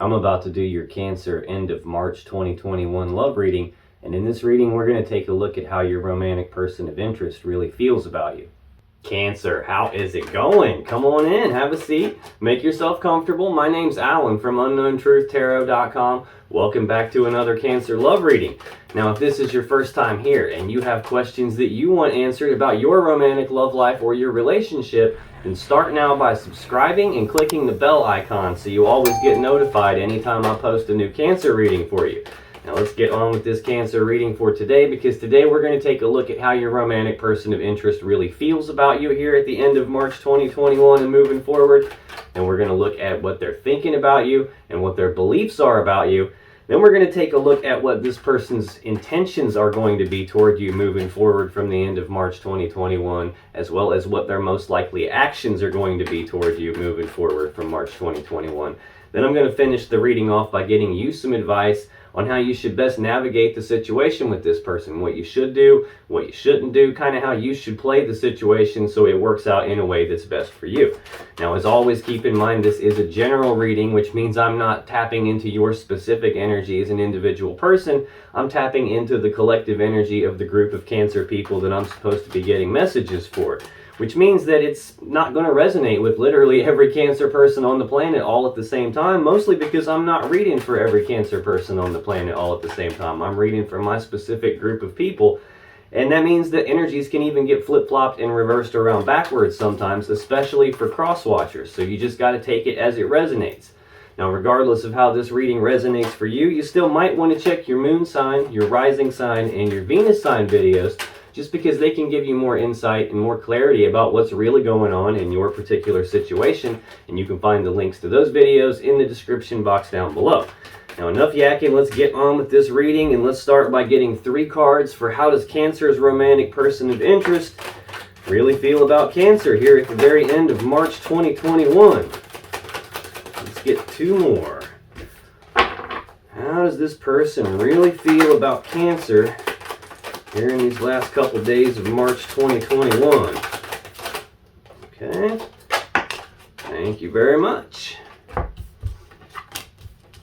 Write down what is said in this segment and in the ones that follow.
I'm about to do your Cancer end of March 2021 love reading, and in this reading we're going to take a look at how your romantic person of interest really feels about you. Cancer, how is it going? Come on in, have a seat, make yourself comfortable. My name's Alan from UnknownTruthTarot.com. Welcome back to another Cancer love reading. Now, if this is your first time here and you have questions that you want answered about your romantic love life or your relationship, then start now by subscribing and clicking the bell icon so you always get notified anytime I post a new Cancer reading for you. Now let's get on with this Cancer reading for today, because today we're going to take a look at how your romantic person of interest really feels about you here at the end of March 2021 and moving forward. And we're going to look at what they're thinking about you and what their beliefs are about you. Then we're going to take a look at what this person's intentions are going to be toward you moving forward from the end of March 2021, as well as what their most likely actions are going to be toward you moving forward from March 2021. Then I'm going to finish the reading off by getting you some advice on how you should best navigate the situation with this person, what you should do, what you shouldn't do, kind of how you should play the situation so it works out in a way that's best for you. Now, as always, keep in mind this is a general reading, which means I'm not tapping into your specific energy as an individual person. I'm tapping into the collective energy of the group of Cancer people that I'm supposed to be getting messages for, which means that it's not going to resonate with literally every Cancer person on the planet all at the same time, mostly because I'm not reading for every Cancer person on the planet all at the same time. I'm reading for my specific group of people, and that means that energies can even get flip-flopped and reversed around backwards sometimes, especially for cross-watchers, so you just got to take it as it resonates. Now, regardless of how this reading resonates for you, you still might want to check your moon sign, your rising sign, and your Venus sign videos, just because they can give you more insight and more clarity about what's really going on in your particular situation. And you can find the links to those videos in the description box down below. Now, enough yakking, let's get on with this reading, and let's start by getting 3 cards for how does Cancer's romantic person of interest really feel about Cancer here at the very end of March 2021. Let's get 2 more. How does this person really feel about Cancer here in these last couple days of March 2021? Okay. Thank you very much.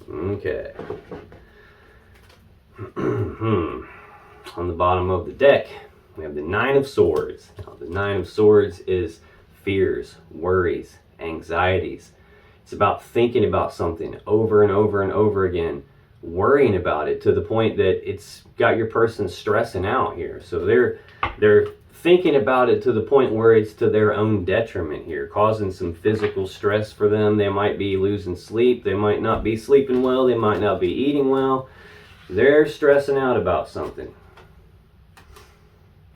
Okay. On the bottom of the deck, we have the 9 of Swords. Now, the 9 of Swords is fears, worries, anxieties. It's about thinking about something over and over and over again, worrying about it to the point that it's got your person stressing out here. So they're thinking about it to the point where it's to their own detriment here, causing some physical stress for them. They might be losing sleep, they might not be sleeping well, they might not be eating well. They're stressing out about something.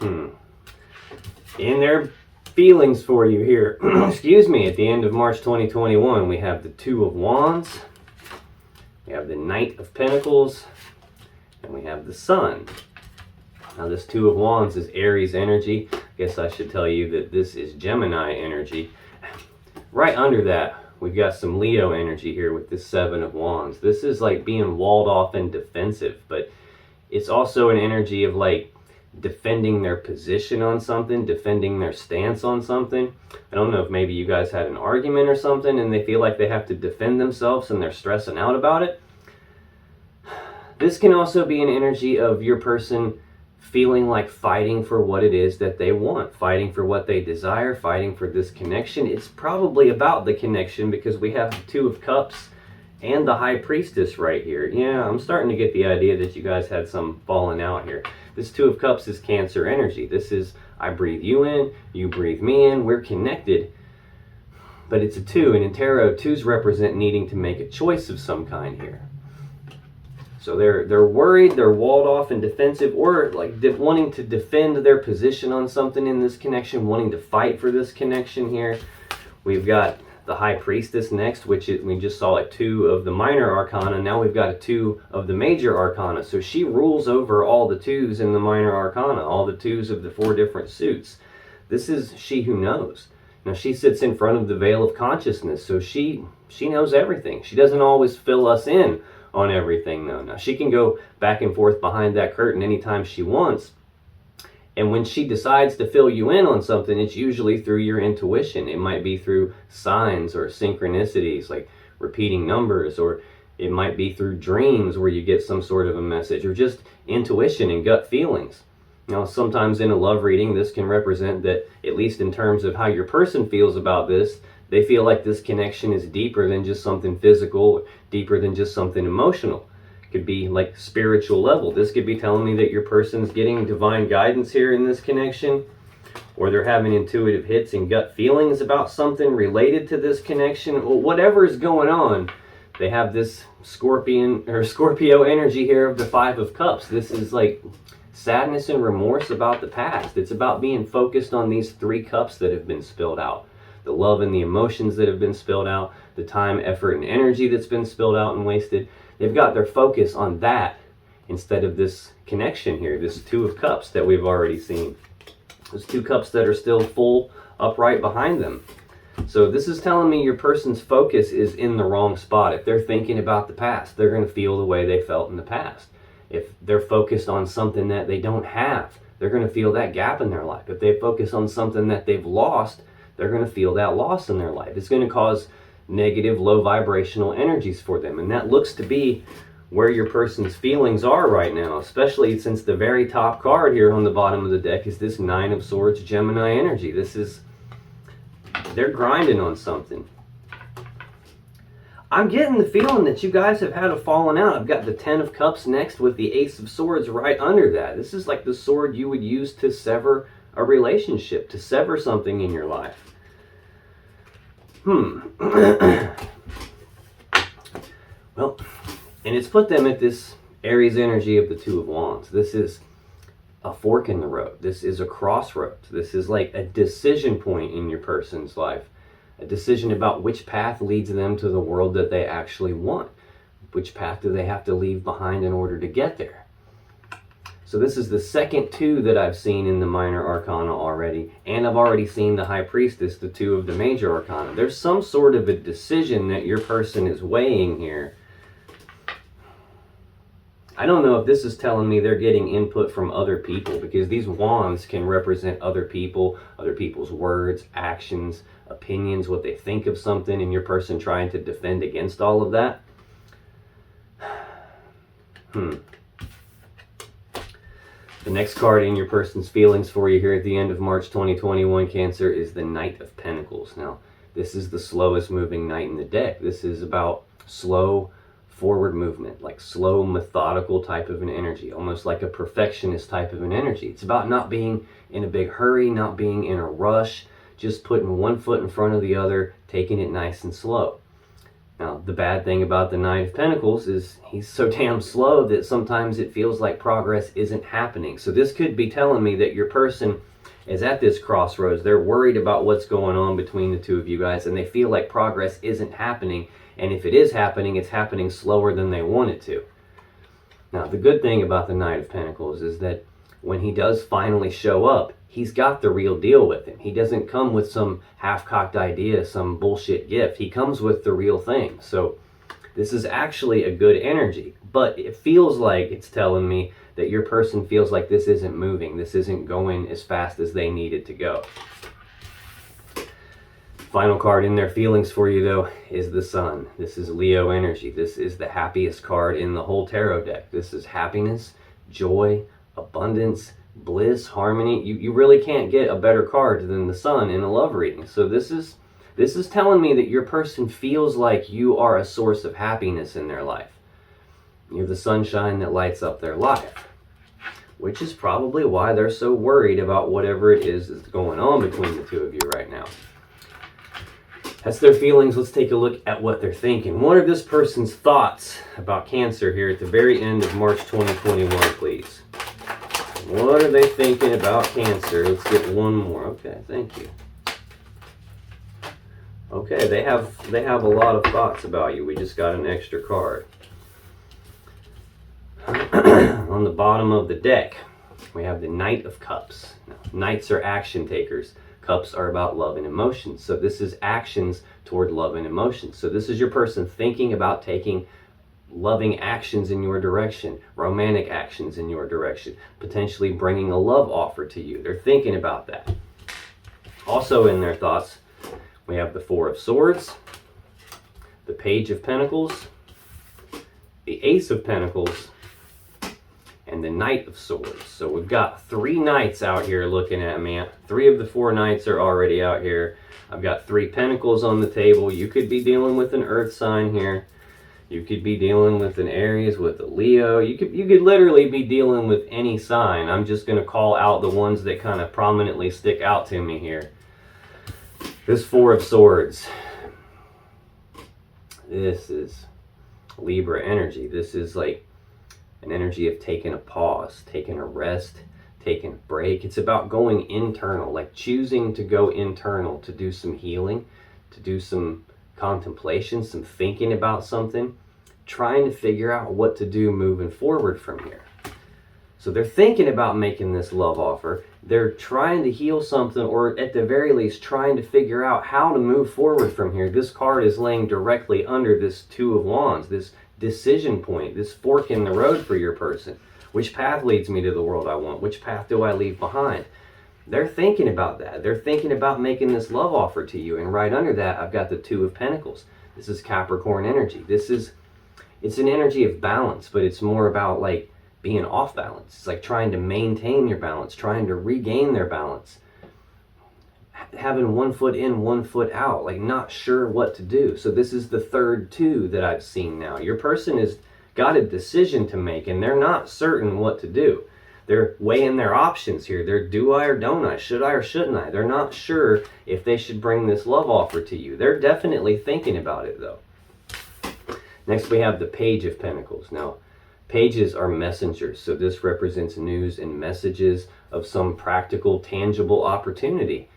In their feelings for you here, excuse me, at the end of March 2021, we have the 2 of Wands, we have the Knight of Pentacles, and we have the Sun. Now, this 2 of Wands is Aries energy. I guess I should tell you that this is Gemini energy. Right under that, we've got some Leo energy here with this 7 of Wands. This is like being walled off and defensive, but it's also an energy of like defending their position on something, defending their stance on something. I don't know if maybe you guys had an argument or something and they feel like they have to defend themselves and they're stressing out about it. This can also be an energy of your person feeling like fighting for what it is that they want, fighting for what they desire, fighting for this connection. It's probably about the connection because we have the 2 of Cups and the High Priestess right here. Yeah, I'm starting to get the idea that you guys had some falling out here. This 2 of Cups is Cancer energy. This is, I breathe you in, you breathe me in, we're connected. But it's a 2, and in tarot, 2s represent needing to make a choice of some kind here. So they're worried, they're walled off and defensive, or like wanting to defend their position on something in this connection, wanting to fight for this connection here. We've got the High Priestess next, which is, we just saw a 2 of the minor arcana. Now we've got a 2 of the major arcana. So she rules over all the 2s in the minor arcana, all the 2s of the 4 different suits. This is she who knows. Now she sits in front of the veil of consciousness, so she knows everything. She doesn't always fill us in on everything though. Now she can go back and forth behind that curtain anytime she wants, And when she decides to fill you in on something, it's usually through your intuition. It might be through signs or synchronicities, like repeating numbers, or It might be through dreams where you get some sort of a message, or just intuition and gut feelings. Now, sometimes in a love reading, this can represent that, at least in terms of how your person feels about this, they feel like this connection is deeper than just something physical, deeper than just something emotional. It could be like spiritual level. This could be telling me that your person's getting divine guidance here in this connection, or they're having intuitive hits and gut feelings about something related to this connection, or whatever is going on. They have this Scorpio energy here of the Five of Cups. This is like sadness and remorse about the past. It's about being focused on these 3 cups that have been spilled out. The love and the emotions that have been spilled out, the time, effort, and energy that's been spilled out and wasted. They've got their focus on that instead of this connection here, this 2 of Cups that we've already seen. Those 2 cups that are still full, upright behind them. So this is telling me your person's focus is in the wrong spot. If they're thinking about the past, they're going to feel the way they felt in the past. If they're focused on something that they don't have, they're going to feel that gap in their life. If they focus on something that they've lost, they're going to feel that loss in their life. It's going to cause negative, low vibrational energies for them. And that looks to be where your person's feelings are right now, especially since the very top card here on the bottom of the deck is this 9 of Swords Gemini energy. They're grinding on something. I'm getting the feeling that you guys have had a falling out. I've got the 10 of Cups next with the Ace of Swords right under that. This is like the sword you would use to sever a relationship, to sever something in your life. Well, and it's put them at this Aries energy of the 2 of Wands. This is a fork in the road. This is a crossroads. This is like a decision point in your person's life. A decision about which path leads them to the world that they actually want. Which path do they have to leave behind in order to get there? So this is the second 2 that I've seen in the minor arcana already. And I've already seen the High Priestess, the 2 of the major arcana. There's some sort of a decision that your person is weighing here. I don't know if this is telling me they're getting input from other people, because these wands can represent other people, other people's words, actions, opinions, what they think of something, and your person trying to defend against all of that. The next card in your person's feelings for you here at the end of March 2021, Cancer, is the Knight of Pentacles. Now, this is the slowest moving knight in the deck. This is about slow forward movement, like slow, methodical type of an energy, almost like a perfectionist type of an energy. It's about not being in a big hurry, not being in a rush, just putting one foot in front of the other, taking it nice and slow. Now, the bad thing about the Knight of Pentacles is he's so damn slow that sometimes it feels like progress isn't happening. So this could be telling me that your person is at this crossroads. They're worried about what's going on between the 2 of you guys, and they feel like progress isn't happening. And if it is happening, it's happening slower than they want it to. Now, the good thing about the Knight of Pentacles is that when he does finally show up, he's got the real deal with him. He doesn't come with some half-cocked idea, some bullshit gift. He comes with the real thing. So this is actually a good energy. But it feels like it's telling me that your person feels like this isn't moving. This isn't going as fast as they need it to go. Final card in their feelings for you, though, is the Sun. This is Leo energy. This is the happiest card in the whole tarot deck. This is happiness, joy, abundance, bliss, harmony. You really can't get a better card than the Sun in a love reading. So this is telling me that your person feels like you are a source of happiness in their life. You're the sunshine that lights up their life, which is probably why they're so worried about whatever it is that's going on between the 2 of you right now. That's their feelings. Let's take a look at what they're thinking. What are this person's thoughts about Cancer here at the very end of March 2021, please? What are they thinking about Cancer? Let's get one more. Okay, thank you. Okay, they have a lot of thoughts about you. We just got an extra card. On the bottom of the deck, we have the Knight of Cups. Now, knights are action takers. Cups are about love and emotions. So this is actions toward love and emotions. So this is your person thinking about taking loving actions in your direction, romantic actions in your direction, potentially bringing a love offer to you. They're thinking about that. Also in their thoughts, we have the Four of Swords, the Page of Pentacles, the Ace of Pentacles, and the Knight of Swords. So we've got 3 knights out here looking at me. 3 of the 4 knights are already out here. I've got 3 pentacles on the table. You could be dealing with an earth sign here. You could be dealing with an Aries, with a Leo. You could literally be dealing with any sign. I'm just going to call out the ones that kind of prominently stick out to me here. This 4 of Swords. This is Libra energy. This is like an energy of taking a pause, taking a rest, taking a break. It's about going internal, like choosing to go internal, to do some healing, to do some contemplation, some thinking about something, trying to figure out what to do moving forward from here. So they're thinking about making this love offer. They're trying to heal something, or at the very least trying to figure out how to move forward from here. This card is laying directly under this 2 of Wands, this decision point, this fork in the road for your person. Which path leads me to the world I want? Which path do I leave behind? They're thinking about that. They're thinking about making this love offer to you. And right under that, I've got the 2 of Pentacles. This is Capricorn energy. It's an energy of balance, but it's more about like being off balance. It's like trying to maintain your balance, trying to regain their balance. Having 1 foot in, 1 foot out, like not sure what to do. So this is the 3rd 2 that I've seen now. Your person has got a decision to make, and they're not certain what to do. They're weighing their options here. They're do I or don't I? Should I or shouldn't I? They're not sure if they should bring this love offer to you. They're definitely thinking about it though. Next we have the Page of Pentacles. Now, pages are messengers, so this represents news and messages of some practical, tangible opportunity.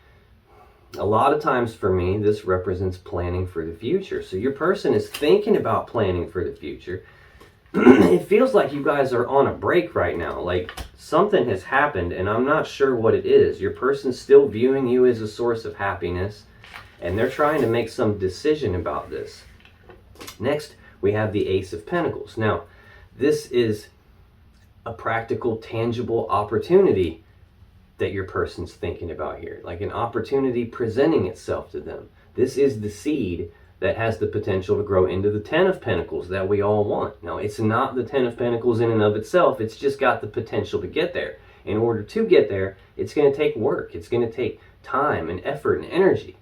A lot of times for me, this represents planning for the future. So your person is thinking about planning for the future. It feels like you guys are on a break right now. Like something has happened and I'm not sure what it is. Your person's still viewing you as a source of happiness, and they're trying to make some decision about this. Next, we have the Ace of Pentacles. Now, this is a practical, tangible opportunity that your person's thinking about here. Like an opportunity presenting itself to them. This is the seed that has the potential to grow into the 10 of Pentacles that we all want. Now, it's not the 10 of Pentacles in and of itself. It's just got the potential to get there. In order to get there, it's going to take work. It's going to take time and effort and energy.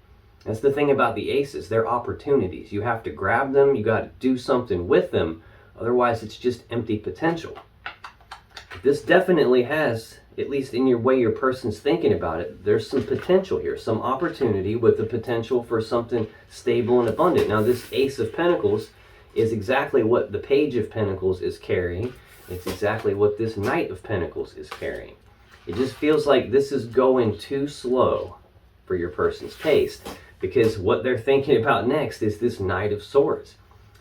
That's the thing about the aces. They're opportunities. You have to grab them. You got to do something with them. Otherwise, it's just empty potential. This definitely has, at least in your way your person's thinking about it, there's some potential here, some opportunity with the potential for something stable and abundant. Now, this Ace of Pentacles is exactly what the Page of Pentacles is carrying. It's exactly what this Knight of Pentacles is carrying. It just feels like this is going too slow for your person's taste, because what they're thinking about next is this Knight of Swords.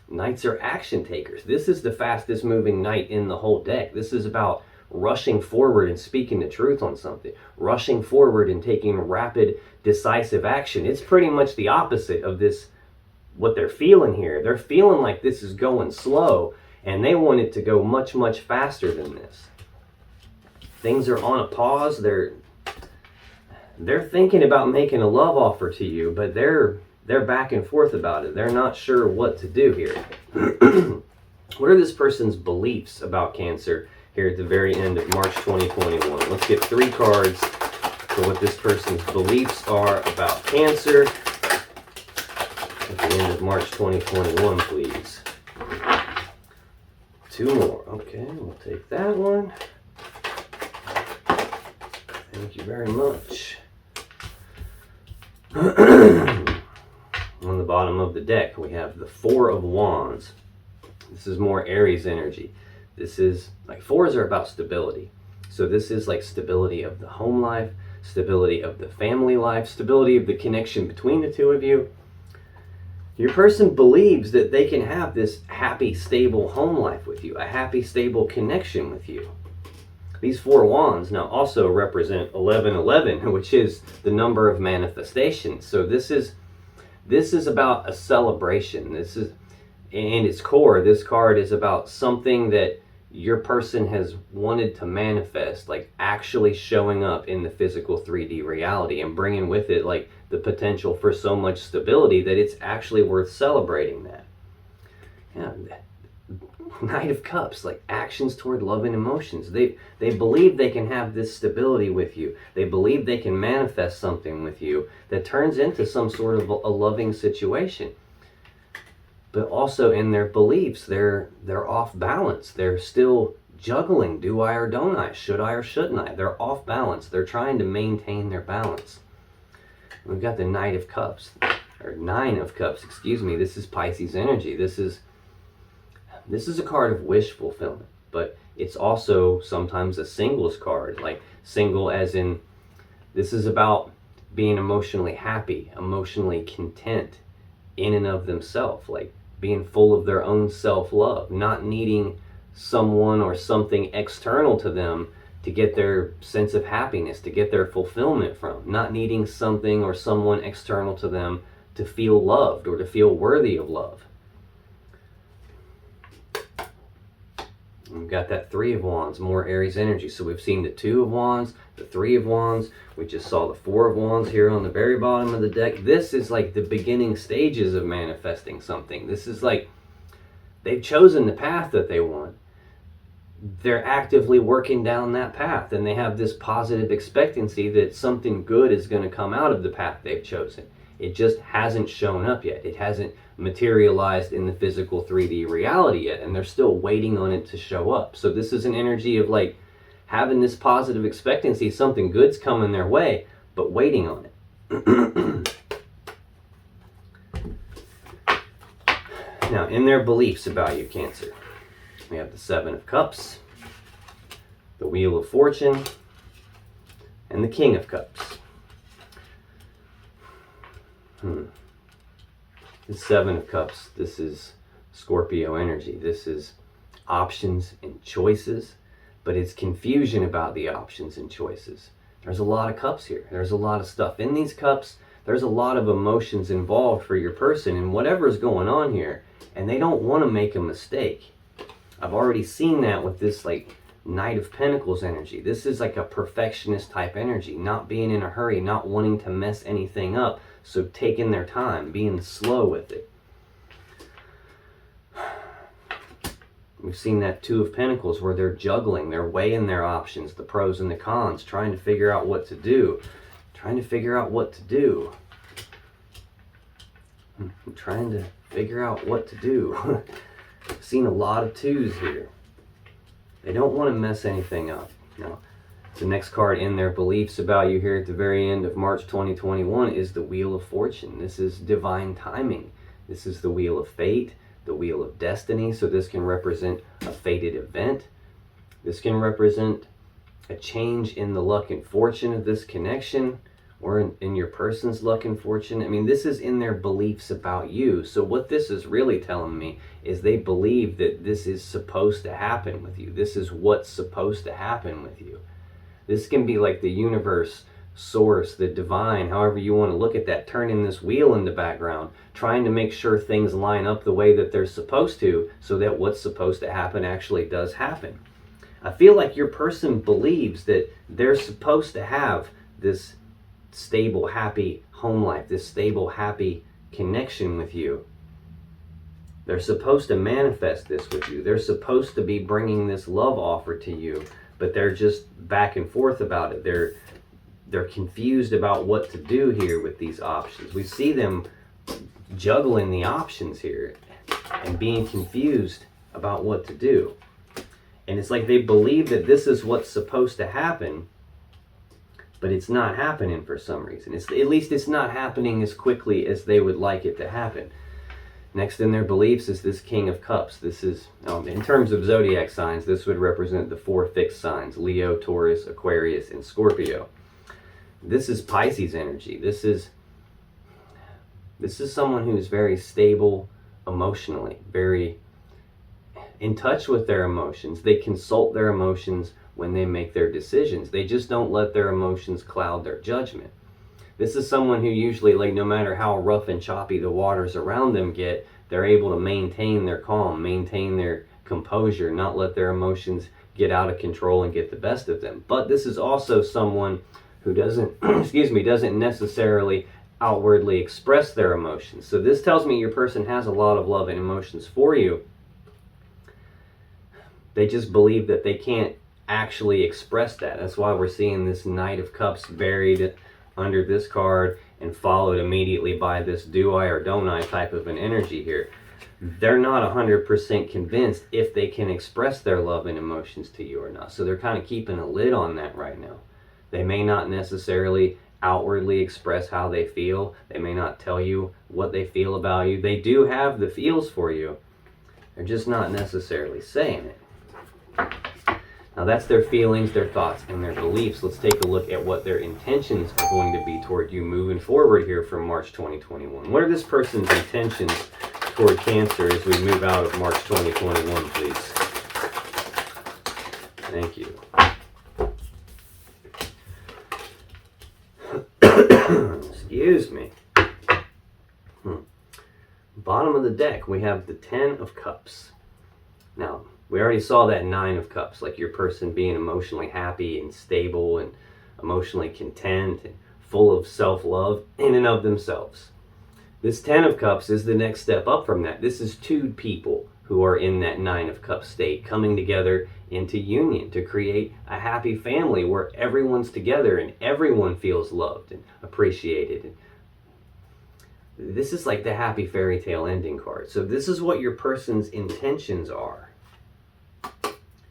Knights are action takers. This is the fastest moving knight in the whole deck. This is about rushing forward and speaking the truth on something. Rushing forward and taking rapid, decisive action. It's pretty much the opposite of this, what they're feeling here. They're feeling like this is going slow, and they want it to go much, much faster than this. Things are on a pause. They're thinking about making a love offer to you, but they're back and forth about it. They're not sure what to do here. What are this person's beliefs about Cancer here at the very end of March 2021? Let's get 3 cards for what this person's beliefs are about Cancer at the end of March 2021, please. 2 more. Okay, we'll take that one. Thank you very much. On the bottom of the deck, we have the 4 of Wands. This is more Aries energy. This is, like, 4s are about stability. So this is like stability of the home life, stability of the family life, stability of the connection between the 2 of you. Your person believes that they can have this happy, stable home life with you, a happy, stable connection with you. These 4 wands now also represent 1111, which is the number of manifestation. So this is about a celebration. This is, in its core, this card is about something that your person has wanted to manifest, like actually showing up in the physical 3D reality and bringing with it like the potential for so much stability that it's actually worth celebrating that. Yeah. Knight of Cups, like actions toward love and emotions. They believe they can have this stability with you. They believe they can manifest something with you that turns into some sort of a loving situation. But also in their beliefs, they're off balance. They're still juggling, do I or don't I? Should I or shouldn't I? They're off balance. They're trying to maintain their balance. We've got the Knight of Cups, or Nine of Cups, excuse me. This is Pisces energy. This is a card of wish fulfillment, but it's also sometimes a singles card, like single as in this is about being emotionally happy, emotionally content in and of themselves, like being full of their own self-love, not needing someone or something external to them to get their sense of happiness, to get their fulfillment from, not needing something or someone external to them to feel loved or to feel worthy of love. We've got that Three of Wands, more Aries energy. So we've seen the Two of Wands, the Three of Wands. We just saw the Four of Wands here on the very bottom of the deck. This is like the beginning stages of manifesting something. This is like they've chosen the path that they want. They're actively working down that path, and they have this positive expectancy that something good is going to come out of the path they've chosen. It just hasn't shown up yet. It hasn't materialized in the physical 3D reality yet, and they're still waiting on it to show up. So this is an energy of like having this positive expectancy, something good's coming their way, but waiting on it. Now, in their beliefs about you, Cancer, we have the Seven of Cups, the Wheel of Fortune, and the King of Cups. The Seven of Cups, this is Scorpio energy. This is options and choices, but it's confusion about the options and choices. There's a lot of cups here. There's a lot of stuff in these cups. There's a lot of emotions involved for your person and whatever's going on here, and they don't want to make a mistake. I've already seen that with this like Knight of Pentacles energy. This is like a perfectionist type energy, not being in a hurry, not wanting to mess anything up. So taking their time, being slow with it. We've seen that Two of Pentacles where they're juggling, they're weighing their options, the pros and the cons, trying to figure out what to do. I'm trying to figure out what to do. I've seen a lot of twos here. They don't want to mess anything up. No. The next card in their beliefs about you here at the very end of March 2021 is the Wheel of Fortune. This is divine timing. This is the Wheel of Fate, the Wheel of Destiny. So this can represent a fated event. This can represent a change in the luck and fortune of this connection, or in your person's luck and fortune. I mean, this is in their beliefs about you. So what this is really telling me is they believe that this is supposed to happen with you. This is what's supposed to happen with you. This can be like the universe, source, the divine, however you want to look at that, turning this wheel in the background, trying to make sure things line up the way that they're supposed to, so that what's supposed to happen actually does happen. I feel like your person believes that they're supposed to have this stable, happy home life, this stable, happy connection with you. They're supposed to manifest this with you. They're supposed to be bringing this love offer to you, but they're just back and forth about it. They're confused about what to do here with these options. We see them juggling the options here and being confused about what to do. And it's like they believe that this is what's supposed to happen, but it's not happening for some reason. At least it's not happening as quickly as they would like it to happen. Next in their beliefs is this King of Cups. This is, in terms of zodiac signs, this would represent the 4 fixed signs: Leo, Taurus, Aquarius, and Scorpio. This is Pisces energy. This is someone who's very stable emotionally, very in touch with their emotions. They consult their emotions when they make their decisions. They just don't let their emotions cloud their judgment. This is someone who usually, like, no matter how rough and choppy the waters around them get, they're able to maintain their calm, maintain their composure, not let their emotions get out of control and get the best of them. But this is also someone who doesn't, doesn't necessarily outwardly express their emotions. So this tells me your person has a lot of love and emotions for you. They just believe that they can't actually express that. That's why we're seeing this Knight of Cups buried under this card and followed immediately by this do I or don't I type of an energy here. They're not 100% convinced if they can express their love and emotions to you or not. So they're kind of keeping a lid on that right now. They may not necessarily outwardly express how they feel. They may not tell you what they feel about you. They do have the feels for you. They're just not necessarily saying it. Now that's their feelings, their thoughts, and their beliefs. Let's take a look at what their intentions are going to be toward you moving forward here from March 2021. What are this person's intentions toward Cancer as we move out of March 2021, please? Thank you. Excuse me. Bottom of the deck, we have the 10 of Cups. Now, we already saw that 9 of Cups, like your person being emotionally happy and stable and emotionally content and full of self-love in and of themselves. This 10 of Cups is the next step up from that. This is two people who are in that 9 of Cups state coming together into union to create a happy family where everyone's together and everyone feels loved and appreciated. This is like the happy fairy tale ending card. So this is what your person's intentions are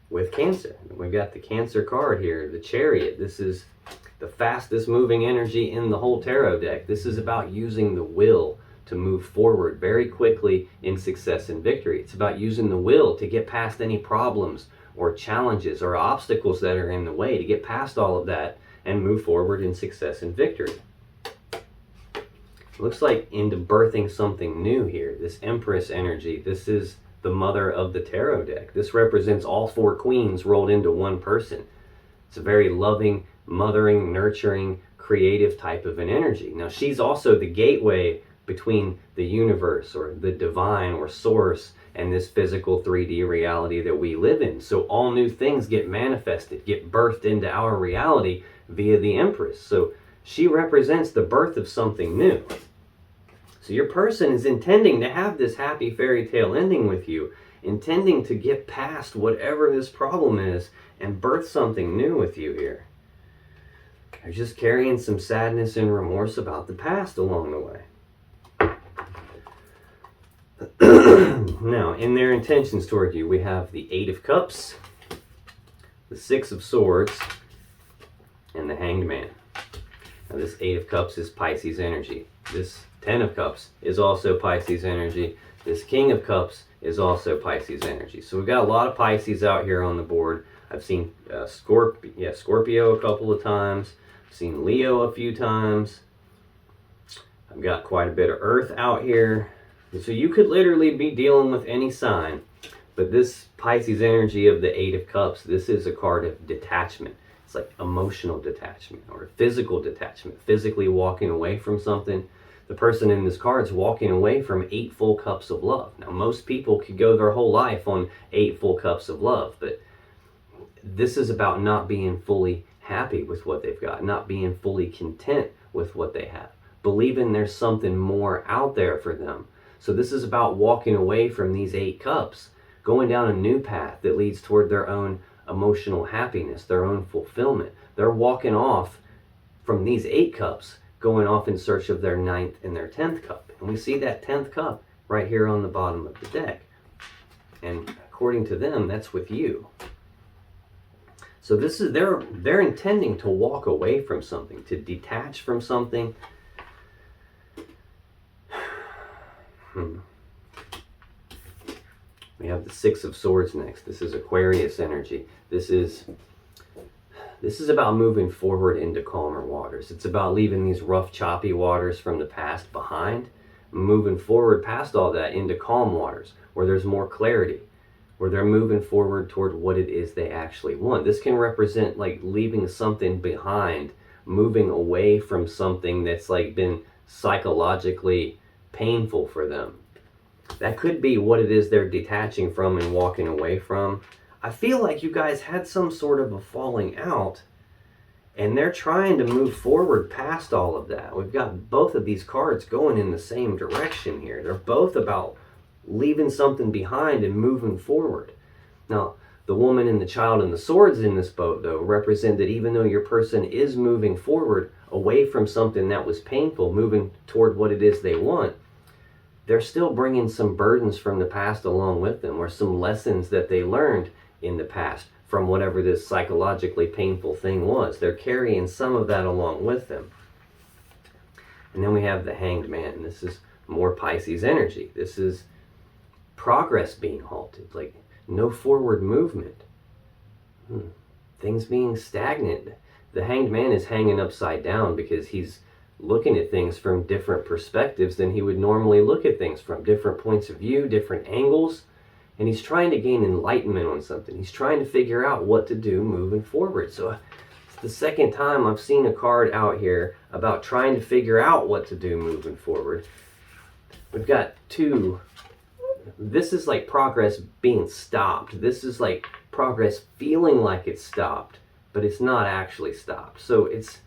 with Cancer. We've got the Cancer card here, the Chariot. This is the fastest moving energy in the whole tarot deck. This is about using the will to move forward very quickly in success and victory. It's about using the will to get past any problems or challenges or obstacles that are in the way, to get past all of that and move forward in success and victory. Looks like into birthing something new here. This Empress energy, this is the mother of the tarot deck. This represents all 4 queens rolled into one person. It's a very loving, mothering, nurturing, creative type of an energy. Now she's also the gateway between the universe or the divine or source and this physical 3D reality that we live in. So all new things get manifested, get birthed into our reality via the Empress. So she represents the birth of something new. So your person is intending to have this happy fairy tale ending with you, intending to get past whatever this problem is and birth something new with you here. They're just carrying some sadness and remorse about the past along the way. Now, in their intentions toward you, we have the 8 of Cups, the 6 of Swords, and the Hanged Man. Now this 8 of Cups is Pisces energy. This 10 of Cups is also Pisces energy. This King of Cups is also Pisces energy. So we've got a lot of Pisces out here on the board. I've seen Scorpio a couple of times. I've seen Leo a few times. I've got quite a bit of Earth out here. So you could literally be dealing with any sign. But this Pisces energy of the 8 of Cups, this is a card of detachment. It's like emotional detachment or physical detachment, physically walking away from something. The person in this card is walking away from 8 full cups of love. Now, most people could go their whole life on 8 full cups of love, but this is about not being fully happy with what they've got, not being fully content with what they have, believing there's something more out there for them. So this is about walking away from these 8 cups, going down a new path that leads toward their own emotional happiness, their own fulfillment. They're walking off from these 8 cups, going off in search of their 9th and their 10th cup. And we see that 10th cup right here on the bottom of the deck. And according to them, that's with you. So this is they're intending to walk away from something, to detach from something. We have the 6 of Swords next. This is Aquarius energy. This is about moving forward into calmer waters. It's about leaving these rough, choppy waters from the past behind, moving forward past all that into calm waters where there's more clarity, where they're moving forward toward what it is they actually want. This can represent like leaving something behind, moving away from something that's like been psychologically painful for them. That could be what it is they're detaching from and walking away from. I feel like you guys had some sort of a falling out and they're trying to move forward past all of that. We've got both of these cards going in the same direction here. They're both about leaving something behind and moving forward. Now, The woman and the child and the swords in this boat, though, represent that even though your person is moving forward away from something that was painful, moving toward what it is they want, they're still bringing some burdens from the past along with them, or some lessons that they learned in the past from whatever this psychologically painful thing was. They're carrying some of that along with them. And then we have the Hanged Man. This is more Pisces energy. This is progress being halted, like no forward movement. Things being stagnant. The Hanged Man is hanging upside down because he's looking at things from different perspectives than he would normally look at things from. Different points of view, different angles. And he's trying to gain enlightenment on something. He's trying to figure out what to do moving forward. So it's the second time I've seen a card out here about trying to figure out what to do moving forward. We've got two. This is like progress being stopped. This is like progress feeling like it's stopped, but it's not actually stopped. So it's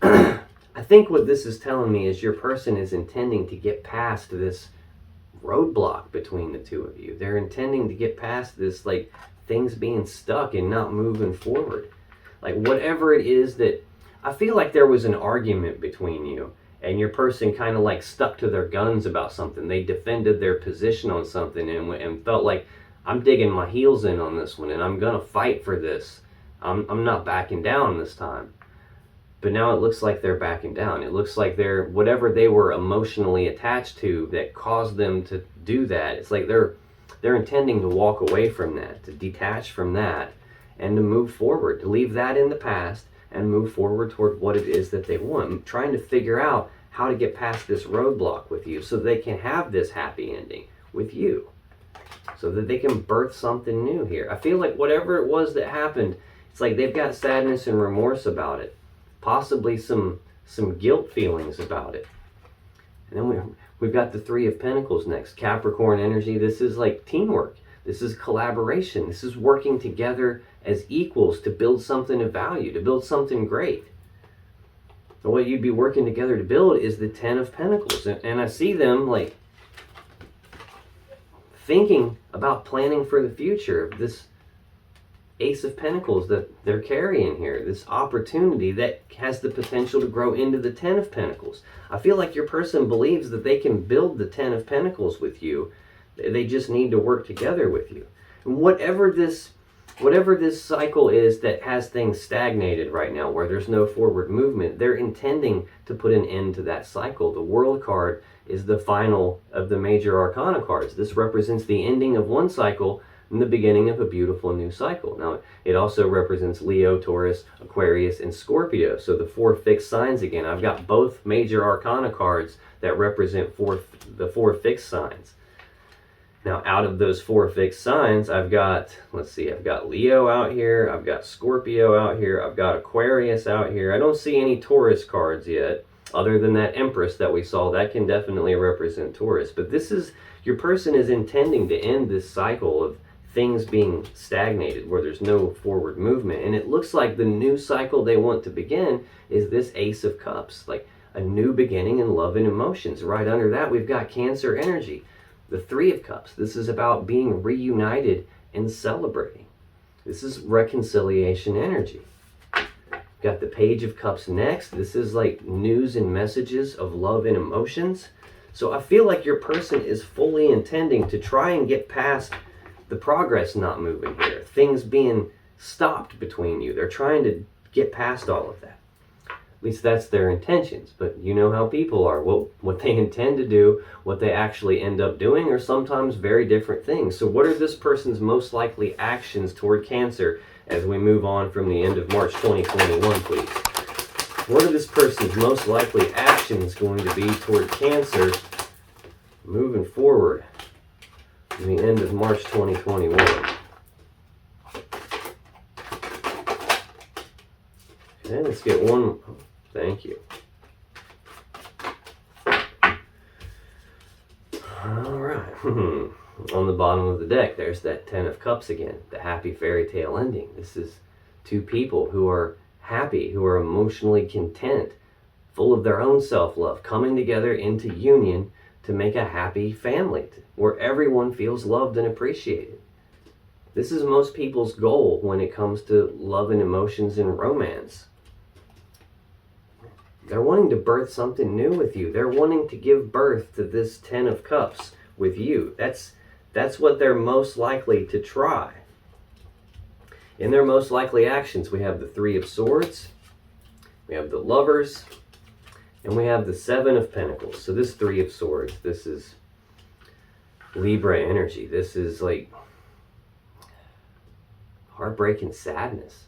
I think what this is telling me is your person is intending to get past this roadblock between the two of you. They're intending to get past this, like, things being stuck and not moving forward. Like, whatever it is that, I feel like there was an argument between you and your person kind of like stuck to their guns about something. They defended their position on something and felt like, I'm digging my heels in on this one and I'm gonna fight for this. I'm not backing down this time. But now it looks like they're backing down. It looks like they're, whatever they were emotionally attached to that caused them to do that, it's like they're intending to walk away from that, to detach from that, and to move forward, to leave that in the past and move forward toward what it is that they want. Trying to figure out how to get past this roadblock with you so they can have this happy ending with you, so that they can birth something new here. I feel like whatever it was that happened, it's like they've got sadness and remorse about it. Possibly some guilt feelings about it. And then we've got the Three of Pentacles next. Capricorn energy. This is like teamwork. This is collaboration. This is working together as equals to build something of value, to build something great. And what you'd be working together to build is the Ten of Pentacles. And I see them like thinking about planning for the future of this Ace of Pentacles that they're carrying here, this opportunity that has the potential to grow into the Ten of Pentacles. I feel like your person believes that they can build the Ten of Pentacles with you. They just need to work together with you. And whatever this cycle is that has things stagnated right now, where there's no forward movement, they're intending to put an end to that cycle. The World card is the final of the major arcana cards. This represents the ending of one cycle and the beginning of a beautiful new cycle. Now, it also represents Leo, Taurus, Aquarius, and Scorpio. So the four fixed signs again. I've got both major arcana cards that represent the four fixed signs. Now, out of those four fixed signs, I've got, I've got Leo out here, I've got Scorpio out here, I've got Aquarius out here. I don't see any Taurus cards yet, other than that Empress that we saw. That can definitely represent Taurus. But this is, your person is intending to end this cycle of things being stagnated, where there's no forward movement. And it looks like the new cycle they want to begin is this Ace of Cups, like a new beginning in love and emotions. Right under that, we've got Cancer energy, the Three of Cups. This is about being reunited and celebrating. This is reconciliation energy. Got the Page of Cups next. This is like news and messages of love and emotions. So I feel like your person is fully intending to try and get past the progress not moving here, things being stopped between you. They're trying to get past all of that. At least that's their intentions. But you know how people are. What they intend to do, what they actually end up doing, are sometimes very different things. So what are this person's most likely actions toward Cancer as we move on from the end of March 2021, please? What are this person's most likely actions going to be toward Cancer moving forward in the end of March 2021? Okay, let's get one. Thank you. All right. On the bottom of the deck, there's that Ten of Cups again, the happy fairy tale ending. This is two people who are happy, who are emotionally content, full of their own self-love, coming together into union to make a happy family where everyone feels loved and appreciated. This is most people's goal when it comes to love and emotions and romance. They're wanting to birth something new with you. They're wanting to give birth to this 10 of Cups with you. That's what they're most likely to try. In their most likely actions, we have the 3 of Swords, we have the Lovers, and we have the 7 of Pentacles. So this 3 of Swords, this is Libra energy. This is like heartbreak and sadness.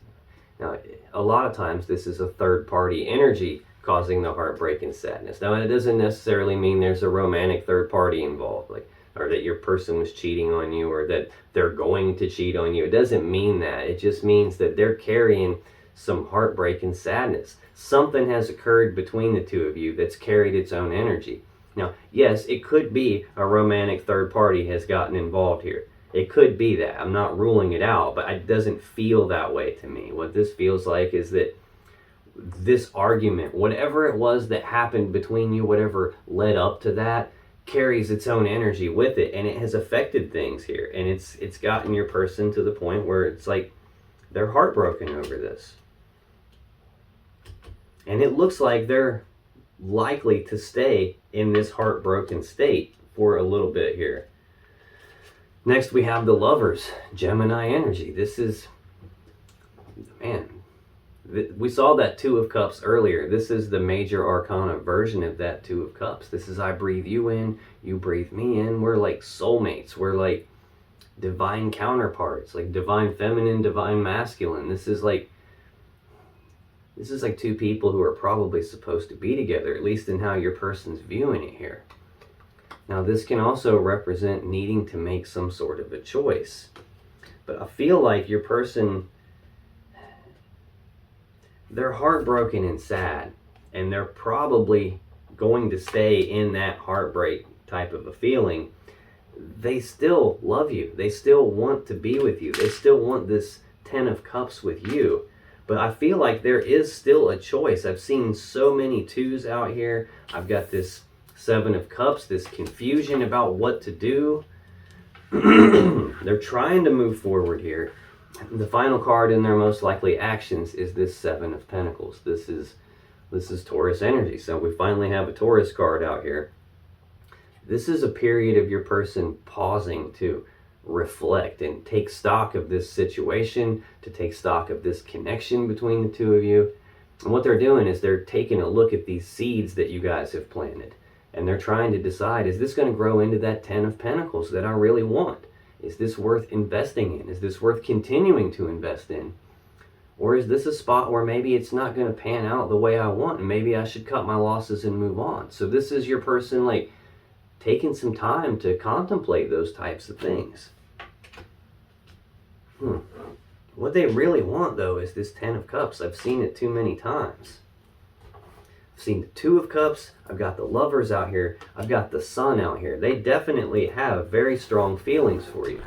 Now, a lot of times this is a third party energy causing the heartbreak and sadness. Now, it doesn't necessarily mean there's a romantic third party involved, like, or that your person was cheating on you, or that they're going to cheat on you. It doesn't mean that. It just means that they're carrying some heartbreak and sadness. Something has occurred between the two of you that's carried its own energy. Now, yes, it could be a romantic third party has gotten involved here. It could be that. I'm not ruling it out, but it doesn't feel that way to me. What this feels like is that this argument, whatever it was that happened between you, whatever led up to that, carries its own energy with it, and it has affected things here, and it's gotten your person to the point where it's like they're heartbroken over this, and it looks like they're likely to stay in this heartbroken state for a little bit here. Next, we have the Lovers, Gemini energy. This is, man, we saw that 2 of Cups earlier. This is the major arcana version of that 2 of Cups. This is I breathe you in, you breathe me in. We're like soulmates. We're like divine counterparts, like divine feminine, divine masculine. This is like 2 people who are probably supposed to be together, at least in how your person's viewing it here. Now, this can also represent needing to make some sort of a choice. But I feel like your person, they're heartbroken and sad, and they're probably going to stay in that heartbreak type of a feeling. They still love you. They still want to be with you. They still want this 10 of Cups with you. But I feel like there is still a choice. I've seen so many 2s out here. I've got this 7 of Cups, this confusion about what to do. They're trying to move forward here. The final card in their most likely actions is this 7 of Pentacles. This is Taurus energy. So we finally have a Taurus card out here. This is a period of your person pausing to reflect and take stock of this situation, to take stock of this connection between the two of you. And what they're doing is they're taking a look at these seeds that you guys have planted. And they're trying to decide, is this going to grow into that 10 of Pentacles that I really want? Is this worth investing in? Is this worth continuing to invest in? Or is this a spot where maybe it's not going to pan out the way I want, and maybe I should cut my losses and move on? So this is your person like taking some time to contemplate those types of things. What they really want, though, is this 10 of Cups. I've seen it too many times. I've seen the 2 of Cups. I've got the Lovers out here. I've got the Sun out here. They definitely have very strong feelings for you.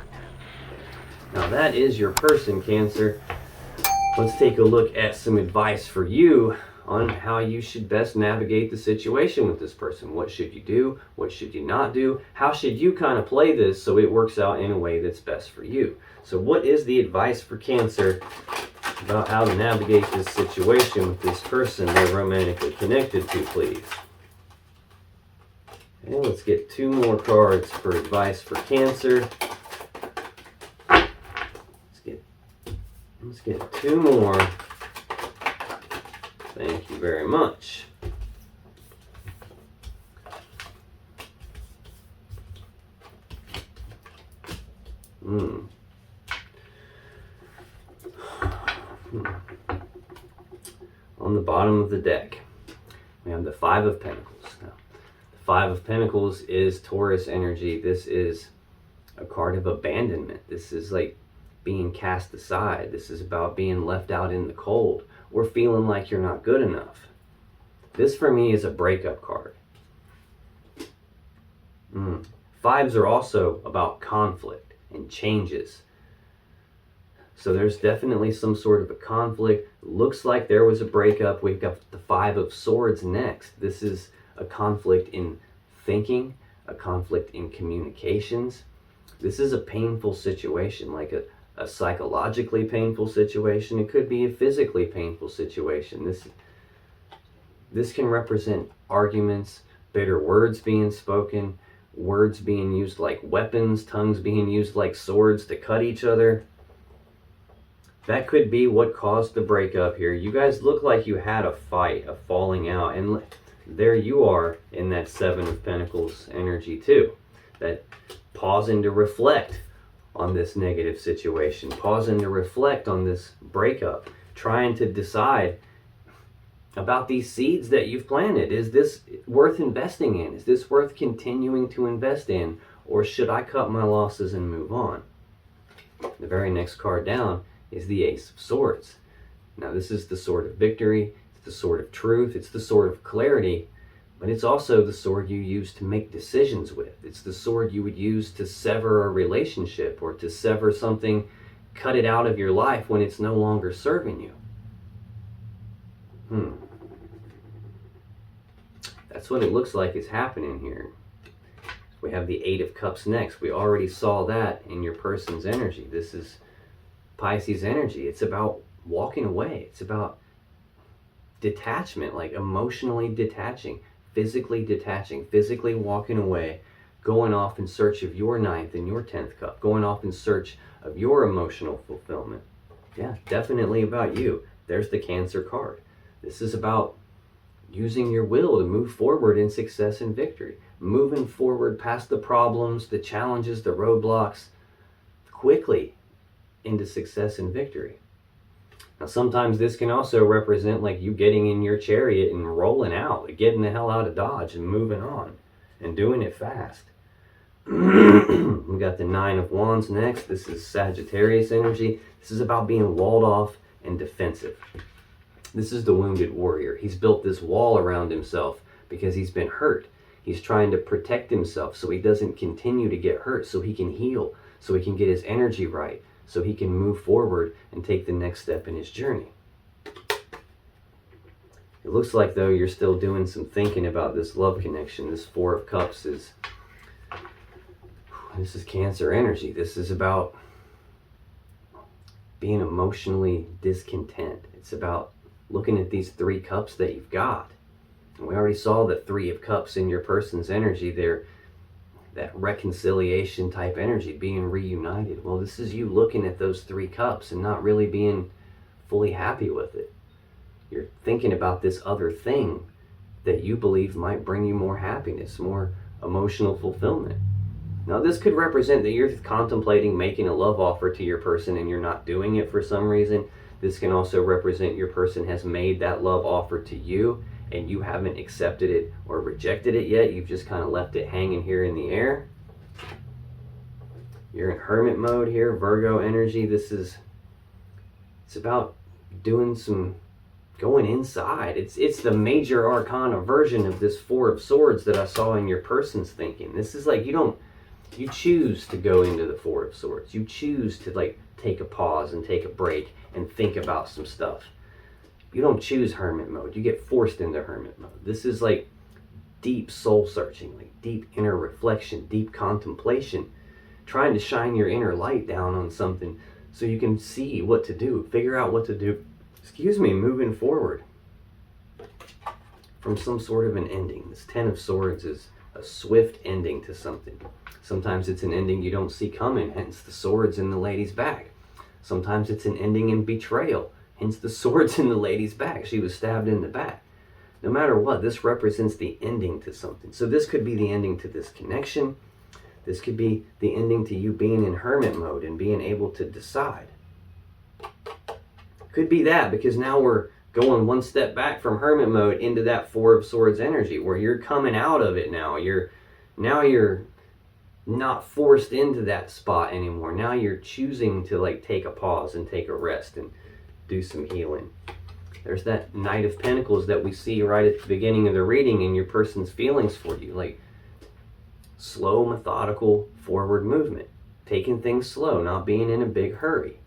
Now, that is your person, Cancer. Let's take a look at some advice for you on how you should best navigate the situation with this person. What should you do? What should you not do? How should you kind of play this so it works out in a way that's best for you? So what is the advice for Cancer about how to navigate this situation with this person they're romantically connected to, please? And let's get 2 more cards for advice for Cancer. Let's get 2 more. Thank you very much. On the bottom of the deck, we have the 5 of Pentacles. Now, the 5 of Pentacles is Taurus energy. This is a card of abandonment. This is like being cast aside. This is about being left out in the cold or feeling like you're not good enough. This for me is a breakup card. 5s are also about conflict and changes. So there's definitely some sort of a conflict. Looks like there was a breakup. We've got the 5 of Swords next. This is a conflict in thinking, a conflict in communications. This is a painful situation, like a psychologically painful situation. It could be a physically painful situation. This can represent arguments, bitter words being spoken, words being used like weapons, tongues being used like swords to cut each other. That could be what caused the breakup here. You guys look like you had a fight, a falling out, and there you are in that Seven of Pentacles energy too. That pausing to reflect on this negative situation, pausing to reflect on this breakup, trying to decide about these seeds that you've planted. Is this worth investing in? Is this worth continuing to invest in? Or should I cut my losses and move on? The very next card down is the Ace of Swords. Now this is the sword of victory, it's the sword of truth, it's the sword of clarity, but it's also the sword you use to make decisions with. It's the sword you would use to sever a relationship or to sever something, cut it out of your life when it's no longer serving you. That's what it looks like is happening here. We have the Eight of Cups next. We already saw that in your person's energy. This is Pisces energy. It's about walking away. It's about detachment, like emotionally detaching, physically walking away, going off in search of your ninth and your 10th cup, going off in search of your emotional fulfillment. Yeah, definitely about you. There's the Cancer card. This is about using your will to move forward in success and victory, moving forward past the problems, the challenges, the roadblocks, quickly into success and victory. Now sometimes this can also represent like you getting in your chariot and rolling out, like getting the hell out of Dodge and moving on and doing it fast. We got the Nine of Wands next. This is Sagittarius energy. This is about being walled off and defensive. This is the wounded warrior. He's built this wall around himself because he's been hurt. He's trying to protect himself so he doesn't continue to get hurt, so he can heal, so he can get his energy right, so he can move forward and take the next step in his journey. It looks like, though, you're still doing some thinking about this love connection. This Four of Cups is Cancer energy. This is about being emotionally discontent. It's about looking at these three cups that you've got. And we already saw the Three of Cups in your person's energy. They're that reconciliation type energy, being reunited. Well, this is you looking at those three cups and not really being fully happy with it. You're thinking about this other thing that you believe might bring you more happiness, more emotional fulfillment. Now, this could represent that you're contemplating making a love offer to your person and you're not doing it for some reason. This can also represent your person has made that love offer to you and you haven't accepted it or rejected it yet. You've just kind of left it hanging here in the air. You're in hermit mode here, Virgo energy. It's about doing some going inside. It's the major arcana version of this Four of Swords that I saw in your person's thinking. This is like you choose to go into the Four of Swords. You choose to like take a pause and take a break and think about some stuff. You don't choose hermit mode. You get forced into hermit mode. This is like deep soul searching, like deep inner reflection, deep contemplation, trying to shine your inner light down on something so you can see what to do, figure out what to do, moving forward from some sort of an ending. This Ten of Swords is a swift ending to something. Sometimes it's an ending you don't see coming, hence the swords in the lady's back. Sometimes it's an ending in betrayal, hence the swords in the lady's back. She was stabbed in the back. No matter what, this represents the ending to something. So this could be the ending to this connection. This could be the ending to you being in hermit mode and being able to decide. Could be that, because now we're going one step back from hermit mode into that Four of Swords energy where you're coming out of it now. You're not forced into that spot anymore. Now you're choosing to like take a pause and take a rest and do some healing. There's that Knight of Pentacles that we see right at the beginning of the reading in your person's feelings for you. Like slow, methodical forward movement. Taking things slow, not being in a big hurry.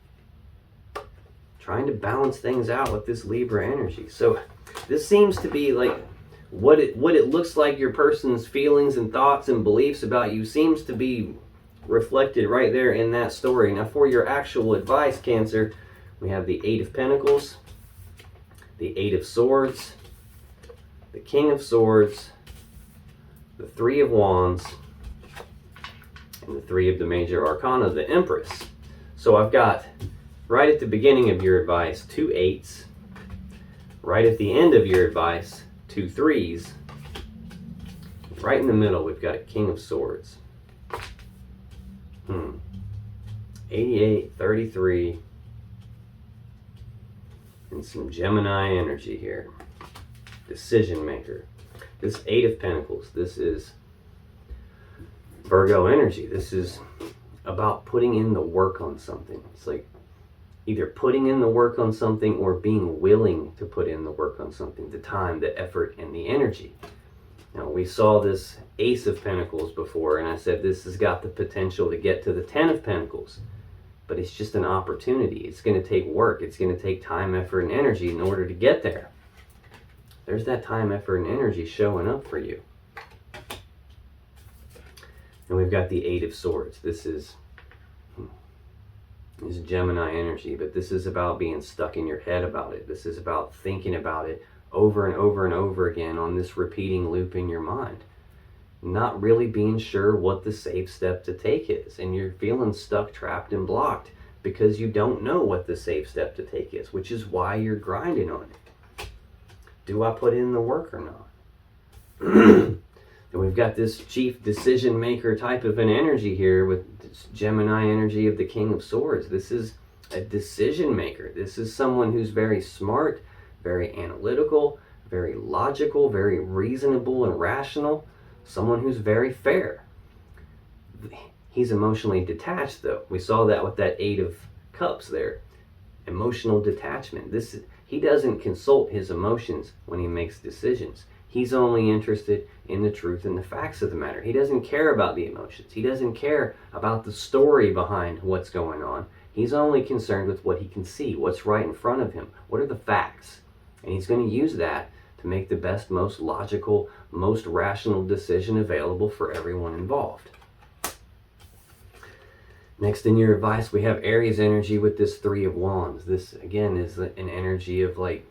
Trying to balance things out with this Libra energy. So this seems to be like what it looks like your person's feelings and thoughts and beliefs about you seems to be reflected right there in that story. Now for your actual advice, Cancer, we have the 8 of Pentacles, the 8 of Swords, the King of Swords, the 3 of Wands, and the 3 of the major arcana, the Empress. So I've got, right at the beginning of your advice, 2 8s. Right at the end of your advice, 2 3s. Right in the middle, we've got a King of Swords. 88, 33, and some Gemini energy here. Decision maker. This 8 of Pentacles, this is Virgo energy. This is about putting in the work on something. It's like either putting in the work on something or being willing to put in the work on something, the time, the effort, and the energy. Now, we saw this Ace of Pentacles before, and I said this has got the potential to get to the 10 of Pentacles, but it's just an opportunity. It's going to take work. It's going to take time, effort, and energy in order to get there. There's that time, effort, and energy showing up for you. And we've got the 8 of Swords. This is Gemini energy, but this is about being stuck in your head about it. This is about thinking about it over and over and over again on this repeating loop in your mind. Not really being sure what the safe step to take is. And you're feeling stuck, trapped, and blocked because you don't know what the safe step to take is, which is why you're grinding on it. Do I put in the work or not? And we've got this chief decision maker type of an energy here with this Gemini energy of the King of Swords. This is a decision maker. This is someone who's very smart, very analytical, very logical, very reasonable and rational. Someone who's very fair. He's emotionally detached though. We saw that with that 8 of Cups there. Emotional detachment. He doesn't consult his emotions when he makes decisions. He's only interested in the truth and the facts of the matter. He doesn't care about the emotions. He doesn't care about the story behind what's going on. He's only concerned with what he can see, what's right in front of him. What are the facts? And he's going to use that to make the best, most logical, most rational decision available for everyone involved. Next in your advice, we have Aries energy with this 3 of Wands. This, again, is an energy of like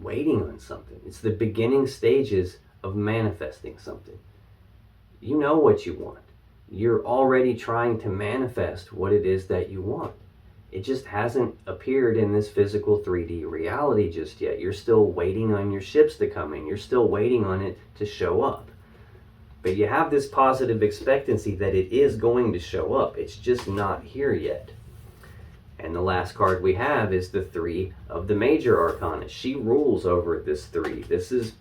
waiting on something. It's the beginning stages of manifesting something. You know what you want. You're already trying to manifest what it is that you want. It just hasn't appeared in this physical 3D reality just yet. You're still waiting on your ships to come in. You're still waiting on it to show up. But you have this positive expectancy that it is going to show up. It's just not here yet. And the last card we have is the 3 of the major arcana. She rules over this 3. This is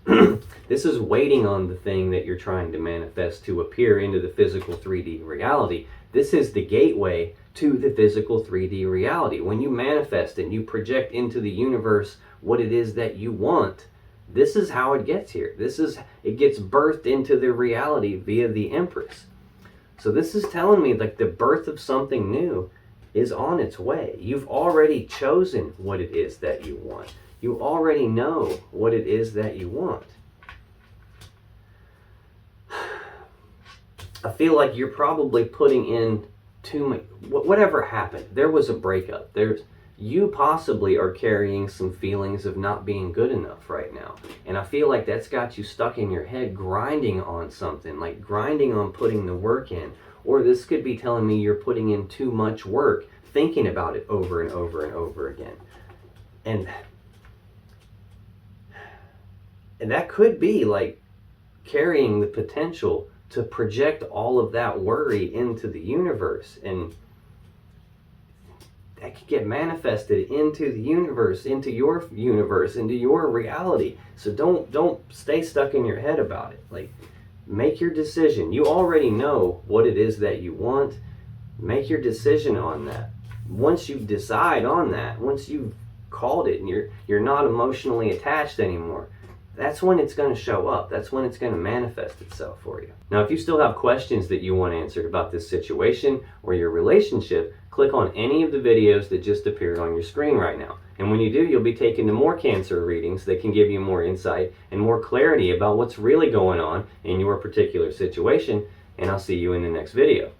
this is waiting on the thing that you're trying to manifest to appear into the physical 3D reality. This is the gateway to the physical 3D reality. When you manifest and you project into the universe what it is that you want, this is how it gets here. It gets birthed into the reality via the Empress. So this is telling me like the birth of something new is on its way. You've already chosen what it is that you want. You already know what it is that you want. I feel like you're probably putting in too much. Whatever happened, there was a breakup. You possibly are carrying some feelings of not being good enough right now. And I feel like that's got you stuck in your head grinding on something, like grinding on putting the work in. Or this could be telling me you're putting in too much work, thinking about it over and over and over again. And that could be like carrying the potential to project all of that worry into the universe. And that could get manifested into the universe, into your reality. So don't stay stuck in your head about it. Like, make your decision. You already know what it is that you want. Make your decision on that. Once you decide on that, once you've called it and you're not emotionally attached anymore, that's when it's going to show up. That's when it's going to manifest itself for you. Now, if you still have questions that you want answered about this situation or your relationship, click on any of the videos that just appeared on your screen right now. And when you do, you'll be taken to more Cancer readings that can give you more insight and more clarity about what's really going on in your particular situation. and I'll see you in the next video.